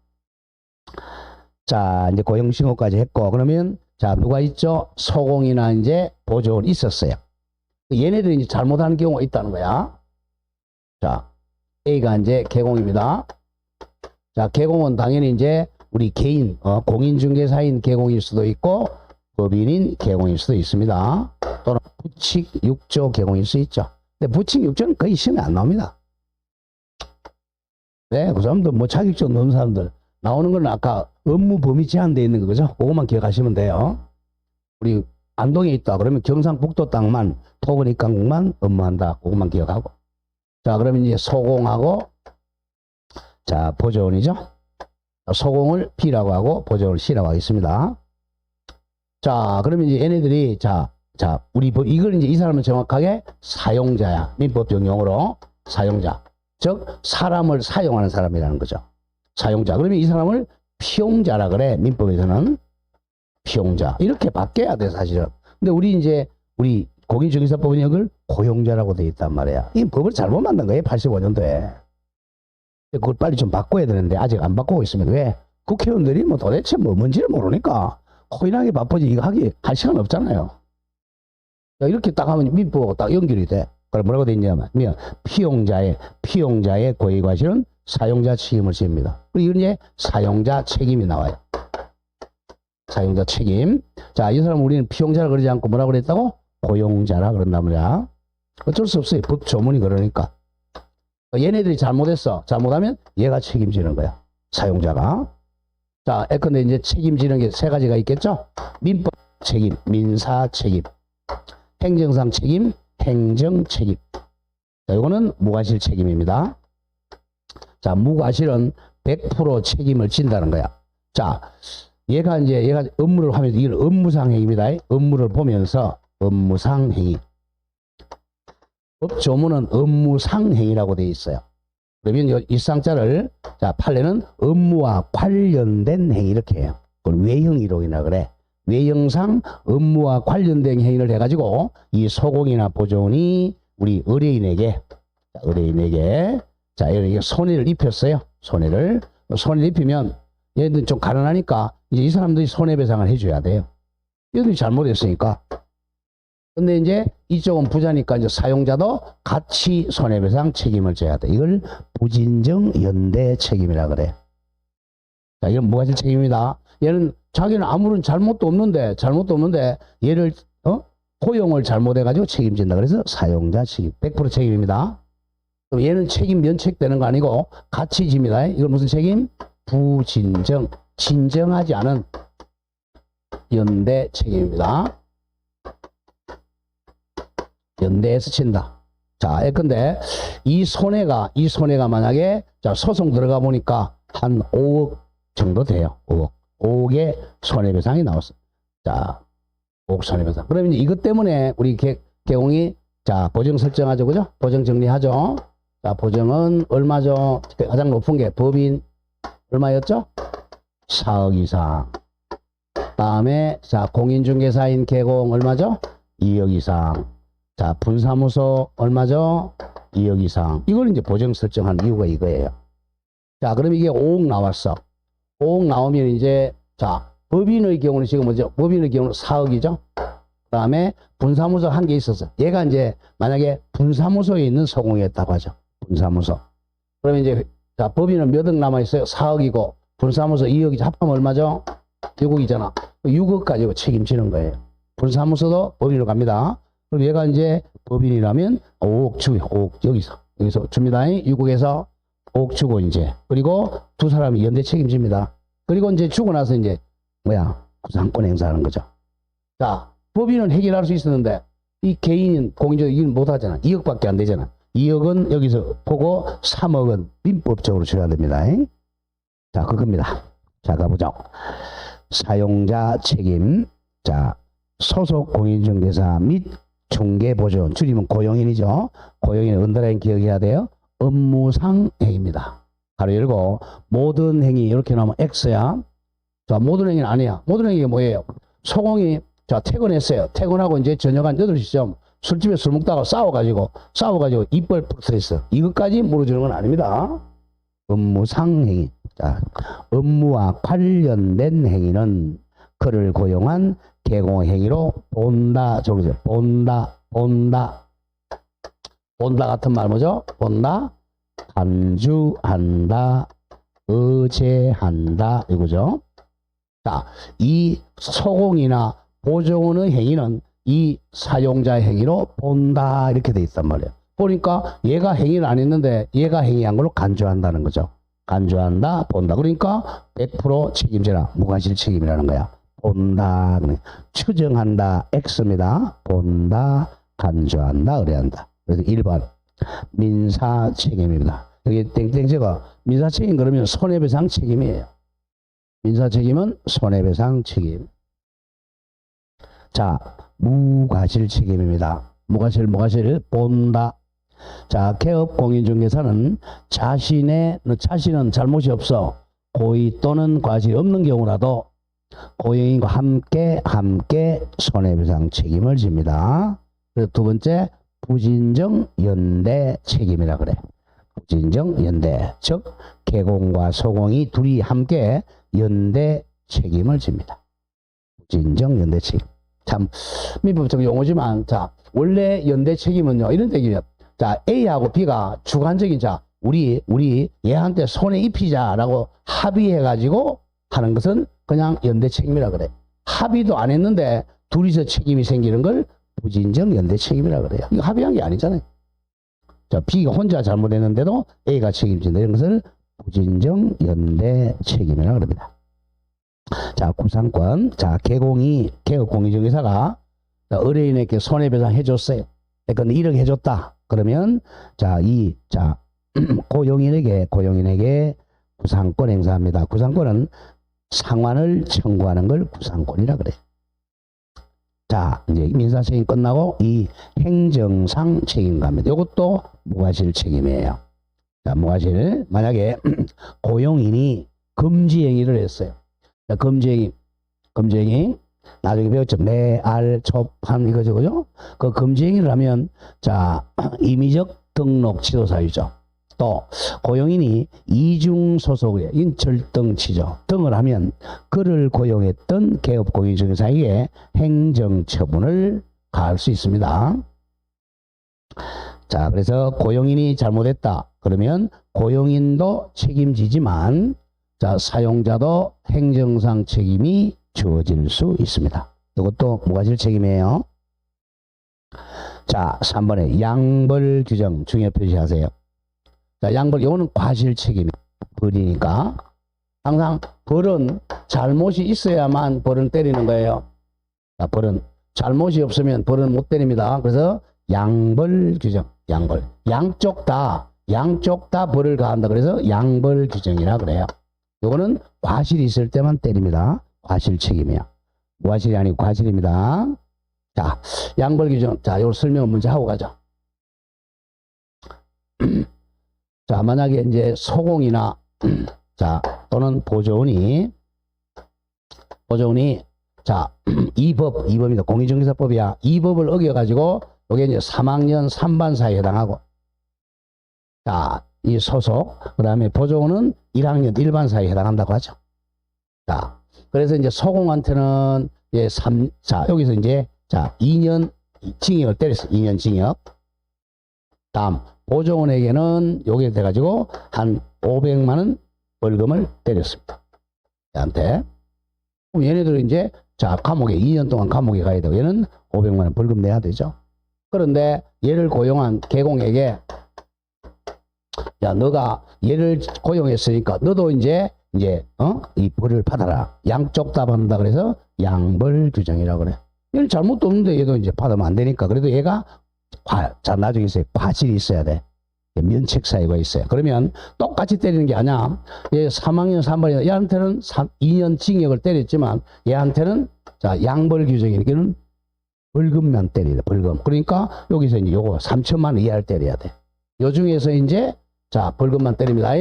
Speaker 1: 자, 이제 고용신고까지 했고, 그러면, 자, 누가 있죠? 소공이나 이제 보조원 있었어요. 얘네들이 이제 잘못하는 경우가 있다는 거야. 자, A가 이제 개공입니다. 자, 개공은 당연히 이제 우리 개인, 공인중개사인 개공일 수도 있고, 법인인 개공일 수도 있습니다. 또는 부칙 6조 개공일 수 있죠. 근데 부칙 6조는 거의 시험에 안 나옵니다. 네, 그 사람들 뭐 자격증 넣은 사람들 나오는 건 아까 업무 범위 제한되어 있는 거죠. 그것만 기억하시면 돼요. 우리 안동에 있다 그러면 경상북도 땅만 토건입 강국만 업무한다. 그것만 기억하고. 자, 그러면 이제 소공하고 자, 보조원이죠. 소공을 B라고 하고 보조원을 C라고 하겠습니다. 자, 그러면 이제 얘네들이 자, 우리 이걸 이제 이 사람은 정확하게 사용자야. 민법적 용어로 사용자. 즉 사람을 사용하는 사람이라는 거죠. 사용자. 그러면 이 사람을 피용자라 그래. 민법에서는 피용자. 이렇게 바뀌어야 돼, 사실은. 근데 우리 공인중개사법은 이걸 고용자라고 돼 있단 말이야. 이 법을 잘못 만든 거예요, 85년도에. 그걸 빨리 좀 바꿔야 되는데 아직 안 바꾸고 있으면 왜? 국회의원들이 뭐 도대체 뭔지를 모르니까 코인하게 바쁘지 이거 할 시간 없잖아요. 이렇게 딱 하면 민법하고 딱 연결이 돼. 그럼 뭐라고 돼 있냐면 피용자의 고의과실은 사용자 책임을 집니다. 그리고 이건 이제 사용자 책임이 나와요. 사용자 책임. 자, 이 사람 우리는 피용자라 그러지 않고 뭐라고 그랬다고? 고용자라 그런단 말이야. 어쩔 수 없어요. 법 조문이 그러니까. 얘네들이 잘못했어. 잘못하면 얘가 책임지는 거야. 사용자가. 자, 예컨대 이제 책임지는 게 세 가지가 있겠죠? 민법 책임, 민사 책임, 행정상 책임, 행정 책임. 자, 이거는 무과실 책임입니다. 자, 무과실은 100% 책임을 진다는 거야. 자, 얘가 업무를 하면서 이건 업무상 행위입니다. 업무를 보면서 업무상 행위. 법 조문은 업무상 행위라고 되어 있어요. 그러면 이 쌍자를 자, 판례는 업무와 관련된 행위 이렇게 해요. 그걸 외형이론이라 그래. 외형상 업무와 관련된 행위를 해가지고 이 소공이나 보조원이 우리 의뢰인에게 자, 이렇게 손해를 입혔어요. 손해를 입히면 얘들 좀 가난하니까 이제 이 사람들이 손해배상을 해줘야 돼요. 얘들이 잘못했으니까. 근데 이제 이쪽은 부자니까 이제 사용자도 같이 손해배상 책임을 져야 돼. 이걸 부진정 연대 책임이라 그래. 자, 이건 무과실 책임입니다. 얘는 자기는 아무런 잘못도 없는데 얘를 고용을 잘못해가지고 책임진다. 그래서 사용자 책임 100% 책임입니다. 그럼 얘는 책임 면책되는 거 아니고 같이 집니다. 이건 무슨 책임? 부진정, 진정하지 않은 연대 책임입니다. 연대에서 친다. 자, 예컨대 이 손해가 만약에 자, 소송 들어가 보니까 한 5억 정도 돼요. 5억의 손해배상이 나왔어. 자, 5억 손해배상. 그러면 이것 때문에 우리 개공이 자, 보정 설정하죠. 그죠? 보정 정리하죠. 자, 보정은 얼마죠? 가장 높은 게 법인 얼마였죠? 4억 이상. 다음에 자, 공인중개사인 개공 얼마죠? 2억 이상. 자, 분사무소 얼마죠? 2억 이상. 이걸 이제 보정 설정한 이유가 이거예요. 자, 그럼 이게 5억 나왔어. 5억 나오면 이제 자, 법인의 경우는 지금 뭐죠? 법인의 경우는 4억이죠. 그 다음에 분사무소 한 개 있었어. 얘가 이제 만약에 분사무소에 있는 소공이었다고 하죠. 분사무소. 그러면 이제 자, 법인은 몇 억 남아있어요? 4억이고 분사무소 2억이죠. 합하면 얼마죠? 6억이잖아. 6억 가지고 책임지는 거예요. 분사무소도 법인으로 갑니다. 그럼 얘가 이제 법인이라면 5억 주고 5억 여기서 줍니다. 6억에서 5억 주고 이제 그리고 두 사람이 연대 책임집니다. 그리고 이제 주고 나서 이제 구상권 행사하는 거죠. 자, 법인은 해결할 수 있었는데 이 개인인 공인적 이건 못 하잖아. 2억밖에 안 되잖아. 2억은 여기서 보고 3억은 민법적으로 줘야 됩니다. 자, 그겁니다. 자, 가보죠. 사용자 책임. 자, 소속 공인중개사 및 중개보조원, 줄이면 고용인이죠. 고용인은 언더라인 기억해야 돼요. 업무상 행위입니다. 가로 열고 모든 행위 이렇게 나오면 X야. 자, 모든 행위는 아니야. 모든 행위가 뭐예요? 소공이 자 퇴근했어요. 퇴근하고 이제 저녁 한 8시쯤 술집에 술 먹다가 싸워가지고 이빨 부러뜨렸어. 이것까지 물어주는 건 아닙니다. 업무상 행위. 자, 업무와 관련된 행위는 그를 고용한 개공 행위로 본다. 저기서 본다 같은 말 뭐죠? 본다, 간주한다, 의제한다 이거죠. 자, 이 소공이나 보조원의 행위는 이 사용자의 행위로 본다 이렇게 돼 있단 말이에요. 보니까 얘가 행위를 안 했는데 얘가 행위한 걸로 간주한다는 거죠. 간주한다, 본다. 그러니까 100% 책임져라. 무과실 책임이라는 거야. 본다, 추정한다, X입니다. 본다, 간주한다, 의뢰한다. 그래서 1번 민사 책임입니다. 여기 땡땡 적어. 민사 책임 그러면 손해배상 책임이에요. 민사 책임은 손해배상 책임. 자, 무과실 책임입니다. 무과실 본다. 자, 개업 공인중개사는 자신은 잘못이 없어 고의 또는 과실이 없는 경우라도 고용인과 함께 손해배상 책임을 집니다. 그래서 두 번째 부진정 연대 책임이라 그래. 부진정 연대, 즉 개공과 소공이 둘이 함께 연대 책임을 집니다. 부진정 연대 책임. 참 민법적 용어지만 자 원래 연대 책임은요 이런 얘기예요. 자 A하고 B가 주관적인 자 우리 얘한테 손해 입히자라고 합의해가지고 하는 것은 그냥 연대 책임이라 그래. 합의도 안 했는데 둘이서 책임이 생기는 걸 부진정 연대 책임이라 그래요. 이거 합의한 게 아니잖아요. 자 B가 혼자 잘못했는데도 A가 책임진다 이런 것을 부진정 연대 책임이라 그럽니다. 자 구상권. 자 개업 공인중개사가 의뢰인에게 손해배상 해줬어요. 근데 1억 해줬다. 그러면 고용인에게 구상권 행사합니다. 구상권은 상환을 청구하는 걸 구상권이라 그래. 자 이제 민사책임 끝나고 이 행정상 책임 갑니다. 이것도 무과실 책임이에요. 자 무과실 만약에 고용인이 금지행위를 했어요. 자, 금지행위 나중에 배웠죠. 매알, 초판 이거죠, 그죠? 그 금지행위를 하면 자 임의적 등록 취소사유죠. 또 고용인이 이중 소속을 인철등치죠. 등을 하면 그를 고용했던 개업 공인중개사에게 행정처분을 가할 수 있습니다. 자 그래서 고용인이 잘못했다. 그러면 고용인도 책임지지만 자 사용자도 행정상 책임이 주어질 수 있습니다. 이것도 무과실 책임이에요. 자 3번에 양벌 규정 중요 표시하세요. 자 양벌 이거는 과실 책임 벌이니까 항상 벌은 잘못이 있어야만 벌은 때리는 거예요. 자 벌은 잘못이 없으면 벌은 못 때립니다. 그래서 양벌 규정 양쪽 다 벌을 가한다. 그래서 양벌 규정이라 그래요. 요거는 과실이 있을 때만 때립니다. 과실 책임이야. 무과실이 아니고 과실입니다. 자, 양벌 규정. 자, 요걸 설명을 먼저 하고 가죠. 자, 만약에 이제 소공이나 자, 또는 보조원이 자, 이 법입니다. 공인중개사법이야. 이 법을 어겨가지고 요게 이제 3학년 3반사에 해당하고 자, 이 소속, 그 다음에 보조원은 1학년 1반사에 해당한다고 하죠. 자, 그래서 이제 소공한테는 예, 자, 여기서 이제 자, 2년 징역을 때렸어. 2년 징역. 다음, 보조원에게는 요게 돼가지고 한 500만원 벌금을 때렸습니다. 얘한테. 그럼 얘네들은 이제 자, 감옥에 2년 동안 감옥에 가야 되고 얘는 500만원 벌금 내야 되죠. 그런데 얘를 고용한 개공에게 야, 너가 얘를 고용했으니까 너도 이제 이 벌을 받아라. 양쪽 다 받는다 그래서 양벌 규정이라고 그래. 얘는 잘못도 없는데 얘도 이제 받으면 안 되니까. 그래도 얘가 자, 나중에 있어요. 과실이 있어야 돼. 면책 사유가 있어요. 그러면 똑같이 때리는 게 아니야. 얘 3학년 3반이다. 얘한테는 2년 징역을 때렸지만 얘한테는 자, 양벌 규정이니까는 벌금만 때리다. 벌금. 그러니까 여기서 이제 요거 3천만 원 이하를 때려야 돼. 요 중에서 이제 자, 벌금만 때립니다.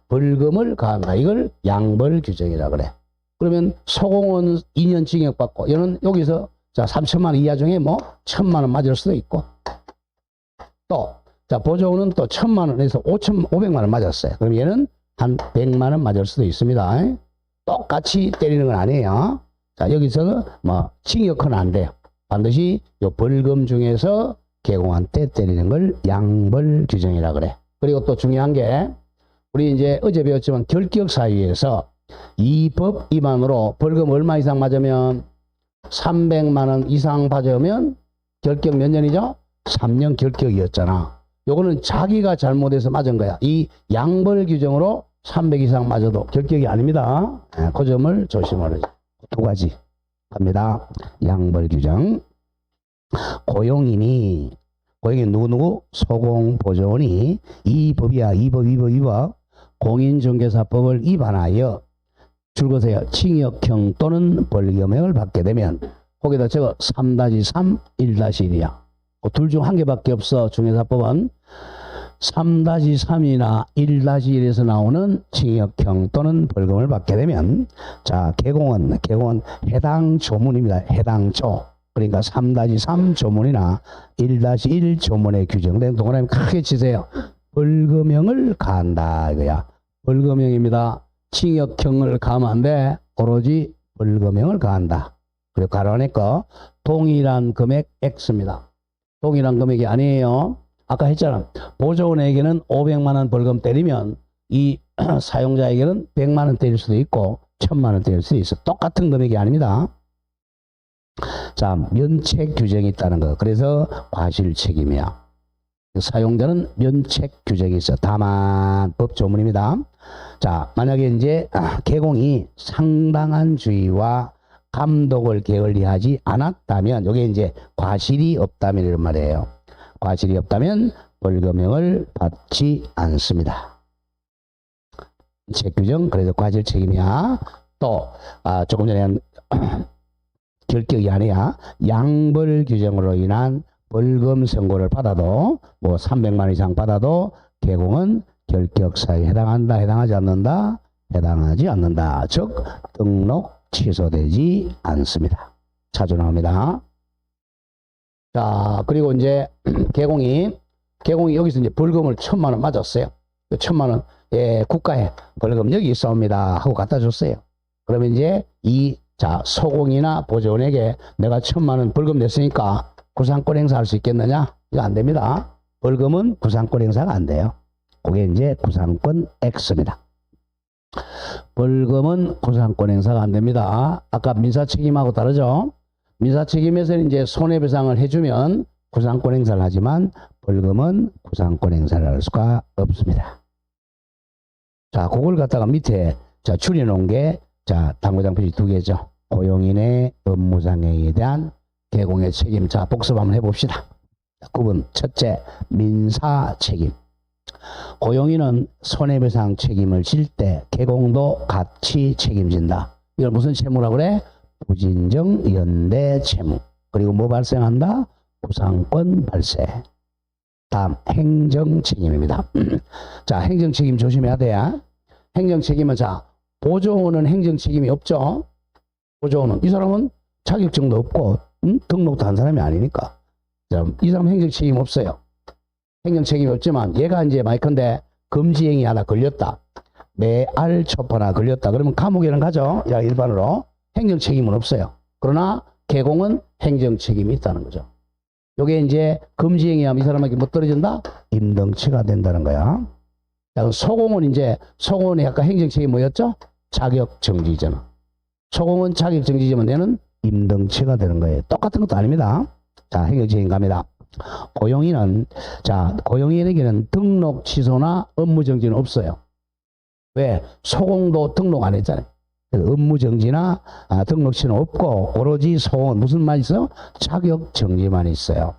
Speaker 1: 벌금을 가한다. 이걸 양벌 규정이라 그래. 그러면 소공은 2년 징역 받고 얘는 여기서 자 3천만 원 이하 중에 뭐 1,000만 원 맞을 수도 있고 또 자 보조원은 또 1,000만 원에서 500만 원 맞았어요. 그럼 얘는 한 100만 원 맞을 수도 있습니다. 똑같이 때리는 건 아니에요. 자 여기서 뭐 징역은 안 돼요. 반드시 요 벌금 중에서 개공한테 때리는 걸 양벌 규정이라 그래. 그리고 또 중요한 게 우리 이제 어제 배웠지만 결격 사유에서 이 법 위반으로 벌금 얼마 이상 맞으면 300만 원 이상 받으면 결격 몇 년이죠? 3년 결격이었잖아. 요거는 자기가 잘못해서 맞은 거야. 이 양벌 규정으로 300 이상 맞아도 결격이 아닙니다. 그 점을 조심하는 두 가지 합니다. 양벌 규정. 고용인이 누구누구 소공보조원이 이 법이야 이 법 공인중개사법을 위반하여 줄거세요. 징역형 또는 벌금형을 받게 되면 거기다 적어 3-3 1-1이야. 둘 중 한 개밖에 없어. 중개사법은 3-3이나 1-1에서 나오는 징역형 또는 벌금을 받게 되면 자 개공은 해당 조문입니다. 해당 조. 그러니까 3-3 조문이나 1-1 조문에 규정된 동그라미 크게 치세요. 벌금형을 가한다 이거야. 벌금형입니다. 징역형을 가하면 안 돼. 오로지 벌금형을 가한다. 그리고 가로 안에 거 동일한 금액 X입니다. 동일한 금액이 아니에요. 아까 했잖아. 보조원에게는 500만 원 벌금 때리면 이 사용자에게는 100만 원 때릴 수도 있고 1,000만 원 때릴 수도 있어. 똑같은 금액이 아닙니다. 자, 면책 규정이 있다는 거. 그래서 과실 책임이야. 사용자는 면책 규정이 있어. 다만 법조문입니다. 자, 만약에 이제 개공이 상당한 주의와 감독을 게을리하지 않았다면, 이게 이제 과실이 없다면 이런 말이에요. 과실이 없다면 벌금형을 받지 않습니다. 면책 규정, 그래서 과실 책임이야. 또 조금 전에 한 결격이 아니야. 양벌 규정으로 인한 벌금 선고를 받아도 뭐 300만 원 이상 받아도 개공은 결격 사유에 해당한다, 해당하지 않는다, 해당하지 않는다. 즉 등록 취소되지 않습니다. 자주 나옵니다. 자, 그리고 이제 개공이 여기서 이제 벌금을 1,000만 원 맞았어요. 1,000만 원, 예, 국가에 벌금 여기 있사옵니다 하고 갖다 줬어요. 그러면 이제 소공이나 보조원에게 내가 1,000만 원 벌금 냈으니까 구상권 행사할 수 있겠느냐? 이거 안 됩니다. 벌금은 구상권 행사가 안 돼요. 그게 이제 구상권 X입니다. 벌금은 구상권 행사가 안 됩니다. 아까 민사책임하고 다르죠? 민사책임에서는 이제 손해배상을 해주면 구상권 행사를 하지만 벌금은 구상권 행사를 할 수가 없습니다. 자, 그걸 갖다가 밑에 줄여놓은 게 당구장 표시 2개죠. 고용인의 업무상해에 대한 개공의 책임. 자, 복습 한번 해봅시다. 구분 첫째, 민사책임. 고용인은 손해배상 책임을 질 때 개공도 같이 책임진다. 이걸 무슨 채무라고 그래? 부진정 연대 채무. 그리고 뭐 발생한다? 구상권 발생. 다음 행정책임입니다. 자, 행정책임 조심해야 돼요. 행정책임은 보조원은 행정책임이 없죠. 보조원은 이 사람은 자격증도 없고 등록도 한 사람이 아니니까 이 사람 행정책임 없어요. 행정책임이 없지만 얘가 이제 마이컨대 금지행위 하나 걸렸다. 매알 초파나 걸렸다. 그러면 감옥에는 가죠. 야, 일반으로. 행정책임은 없어요. 그러나 개공은 행정책임이 있다는 거죠. 요게 이제 금지행위 하면 이 사람에게 뭐 떨어진다? 임등치가 된다는 거야. 자, 소공은 아까 행정책임이 뭐였죠? 자격정지잖아. 소공은 자격정지지만 얘는 임등치가 되는 거예요. 똑같은 것도 아닙니다. 자, 행정책임 갑니다. 고용인에게는 등록 취소나 업무정지는 없어요. 왜? 소공도 등록 안 했잖아요. 업무정지나 등록 취소는 없고 오로지 소공은 무슨 말 있어요? 자격정지만 있어요.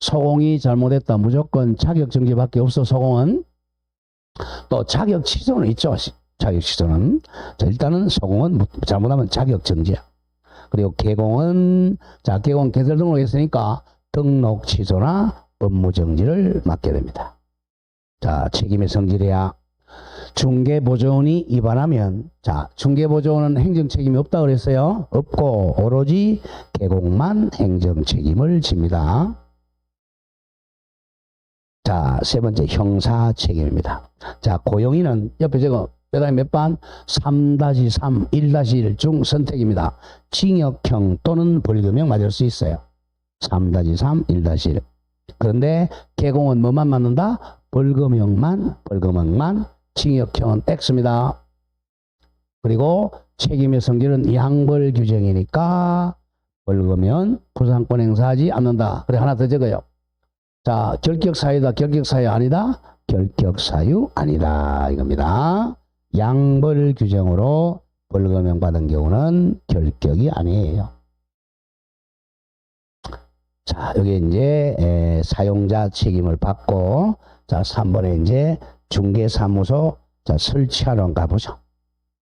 Speaker 1: 소공이 잘못했다. 무조건 자격정지밖에 없어. 소공은. 또 자격취소는 있죠. 자격취소는. 자, 일단은 소공은 잘못하면 자격정지야. 그리고 개공은 개공 개설 등록했으니까 등록 취소나 업무 정지를 맡게 됩니다. 자, 책임의 성질이야. 중개보조원이 위반하면, 자, 중개보조원은 행정책임이 없다 그랬어요. 없고 오로지 개공만 행정책임을 집니다. 자, 세 번째 형사책임입니다. 자, 고용인은 옆에 저거 몇 다음에 몇 번? 3-3, 1-1 중 선택입니다. 징역형 또는 벌금형 맞을 수 있어요. 3-3, 1-1. 그런데 개공은 뭐만 맞는다? 벌금형만, 징역형은 X입니다. 그리고 책임의 성질은 양벌 규정이니까 벌금은 부상권 행사하지 않는다. 그래, 하나 더 적어요. 자, 결격사유다, 결격사유 아니다? 결격사유 아니다. 이겁니다. 양벌 규정으로 벌금형 받은 경우는 결격이 아니에요. 자, 여기 이제 사용자 책임을 받고, 자, 3번에 이제 중개사무소, 자, 설치하러 가보죠.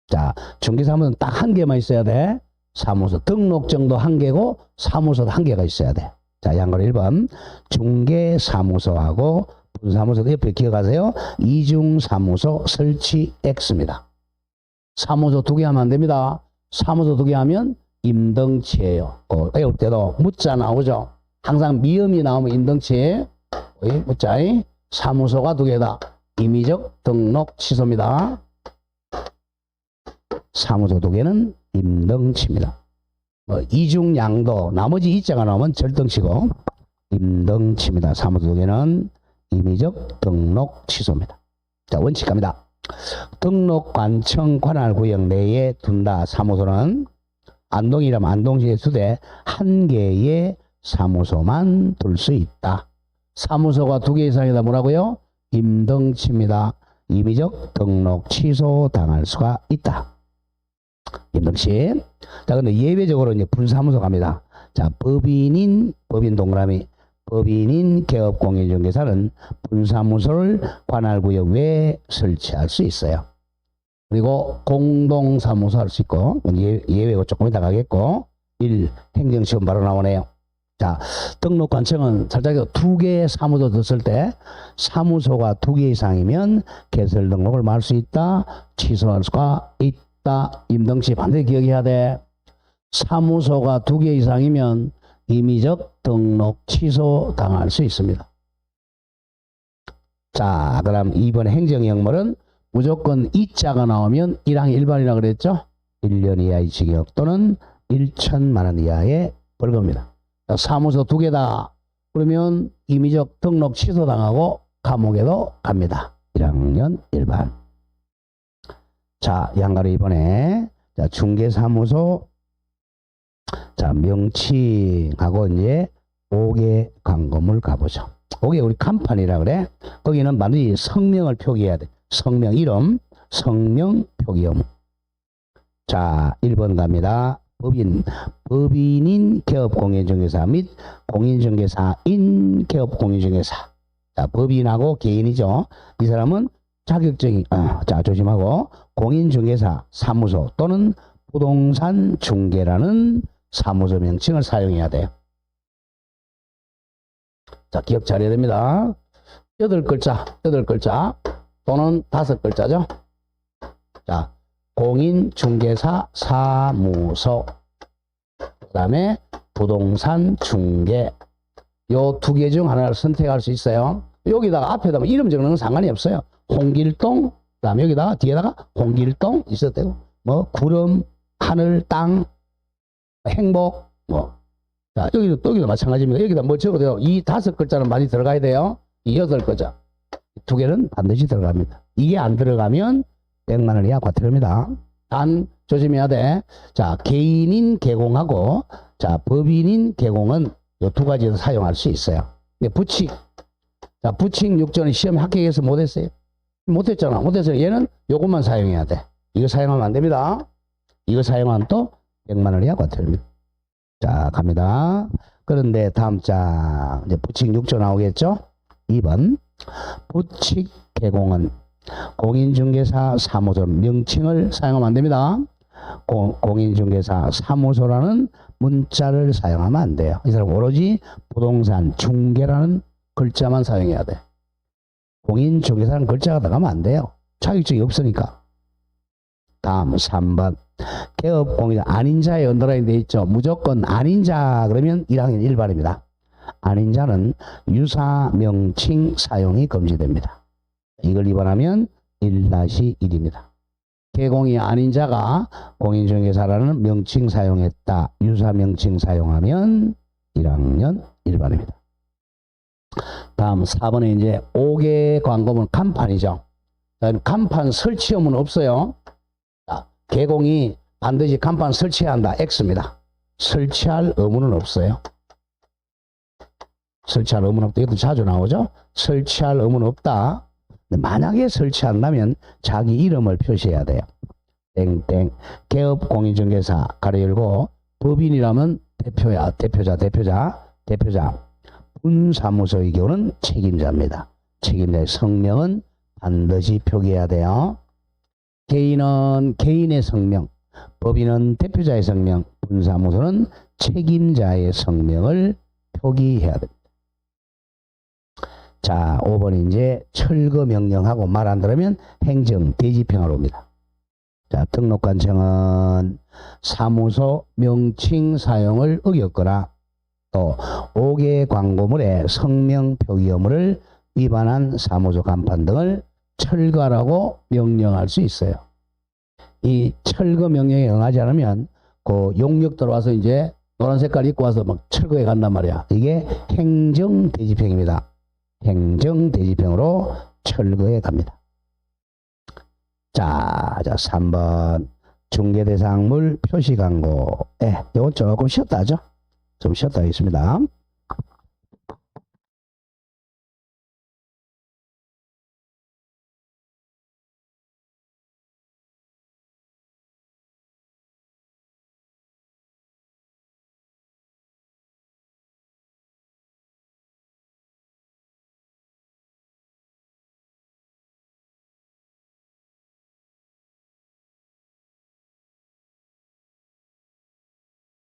Speaker 1: 자, 중개사무소는 딱 한 개만 있어야 돼. 사무소 등록증도 한 개고 사무소도 한 개가 있어야 돼. 자, 양거리 1번 중개사무소하고 분사무소도 옆에 기억하세요. 이중사무소 설치 X입니다. 사무소 2개 하면 안 됩니다. 사무소 2개 하면 임등치예요. 외울 때도 묻자 나오죠. 항상 미음이 나오면 임등치. 묻자. 사무소가 2개다. 임의적 등록 취소입니다. 사무소 2개는 임등치입니다. 이중양도 나머지 이자가 나오면 절등치고 임등치입니다. 사무소 2개는 임의적 등록 취소입니다. 자, 원칙 갑니다. 등록관청 관할구역 내에 둔다. 사무소는 안동이라면 안동시에 2대 1개의 사무소만 둘 수 있다. 사무소가 2개 이상이다. 뭐라고요? 임등치입니다. 임의적 등록 취소 당할 수가 있다. 임등치. 자, 근데 예외적으로 이제 분사무소 갑니다. 자, 법인 동그라미. 법인인 개업공인중개사는 분사무소를 관할구역 외에 설치할 수 있어요. 그리고 공동사무소 할 수 있고, 예외고 조금 이따 가겠고, 1. 행정시험 바로 나오네요. 자, 등록관청은 살짝 2개의 사무소 뒀을 때 사무소가 2개 이상이면 개설 등록을 말 수 있다. 취소할 수가 있다. 임등치 반드시 기억해야 돼. 사무소가 2개 이상이면 임의적 등록 취소 당할 수 있습니다. 자, 그럼 2번 행정형벌은 무조건 이자가 나오면 1항 1반이라고 그랬죠? 1년 이하의 징역 또는 1천만 원 이하의 벌금입니다. 자, 사무소 2개다. 그러면 임의적 등록 취소 당하고 감옥에도 갑니다. 1학년 1반. 자, 양가로 이번에 자, 중개사무소 자, 명칭하고 이제 5개 광고물 가보죠. 5개 우리 간판이라 그래. 거기는 반드시 성명을 표기해야 돼. 성명 이름, 성명 표기 의무. 자, 1번 갑니다. 법인인 개업공인중개사 및 공인중개사인 개업공인중개사. 자, 법인하고 개인이죠. 이 사람은 자격증이, 자, 조심하고, 공인중개사 사무소 또는 부동산 중개라는 사무소 명칭을 사용해야 돼요. 자, 기억 잘해야 됩니다. 8글자 또는 5글자죠. 자, 공인중개사 사무소, 그 다음에 부동산 중개, 요 2개 중 하나를 선택할 수 있어요. 여기다가 앞에다 이름 적는 건 상관이 없어요. 홍길동, 그 다음에 여기다가 뒤에다가 홍길동 있어도 되고, 뭐 구름, 하늘, 땅, 행복, 뭐. 자, 여기도 마찬가지입니다. 여기다 뭐 적어도 돼요. 이 5글자는 많이 들어가야 돼요. 이 8글자. 2개는 반드시 들어갑니다. 이게 안 들어가면 100만 원 이하 과태료입니다. 단 조심해야 돼. 자, 개인인 개공하고 자, 법인인 개공은 이 2가지를 사용할 수 있어요. 부칙. 자, 부칙 6조는 시험에 합격해서 못했어요. 못했잖아. 못했어요. 얘는 요것만 사용해야 돼. 이거 사용하면 안 됩니다. 이거 사용하면 또 100만 원 이하 과태료입니다. 자, 갑니다. 그런데 다음 장 이제 부칙 6조 나오겠죠? 2번. 부칙 개공은 공인중개사 사무소 명칭을 사용하면 안 됩니다. 공인중개사 사무소라는 문자를 사용하면 안 돼요. 이 사람 오로지 부동산 중개라는 글자만 사용해야 돼. 공인중개사라는 글자가 들어가면 안 돼요. 자격증이 없으니까. 다음 3번. 개업 공인 아닌 자에 언더라인 되어 있죠. 무조건 아닌 자 그러면 1학년 1반입니다. 아닌 자는 유사 명칭 사용이 금지됩니다. 이걸 위반하면 1-1입니다. 개공이 아닌 자가 공인중개사라는 명칭 사용했다. 유사 명칭 사용하면 1학년 1반입니다. 다음 4번에 이제 5개 광고문 간판이죠. 간판 설치 의무는 없어요. 개공이 반드시 간판 설치해야 한다. X입니다. 설치할 의무는 없어요. 설치할 의무는 없다. 이것도 자주 나오죠. 설치할 의무는 없다. 만약에 설치한다면 자기 이름을 표시해야 돼요. 땡땡 개업 공인중개사 가로 열고 법인이라면 대표자 분사무소의 경우는 책임자입니다. 책임자의 성명은 반드시 표기해야 돼요. 개인은 개인의 성명, 법인은 대표자의 성명, 분사무소는 책임자의 성명을 표기해야 됩니다. 자, 5번 이제 철거 명령하고 말 안 들으면 행정 대지평으로 옵니다. 자, 등록관청은 사무소 명칭 사용을 어겼거나 또 5개 광고물의 성명 표기 의무를 위반한 사무소 간판 등을 철거하라고 명령할 수 있어요. 이 철거 명령에 응하지 않으면 그 용역 들어와서 이제 노란 색깔 입고 와서 막 철거해 간단 말이야. 이게 행정 대지평입니다. 행정 대지평으로 철거해 갑니다. 자, 3번 중개대상물 표시 광고. 이건 조금 쉬었다 하죠. 좀 쉬었다 하겠습니다.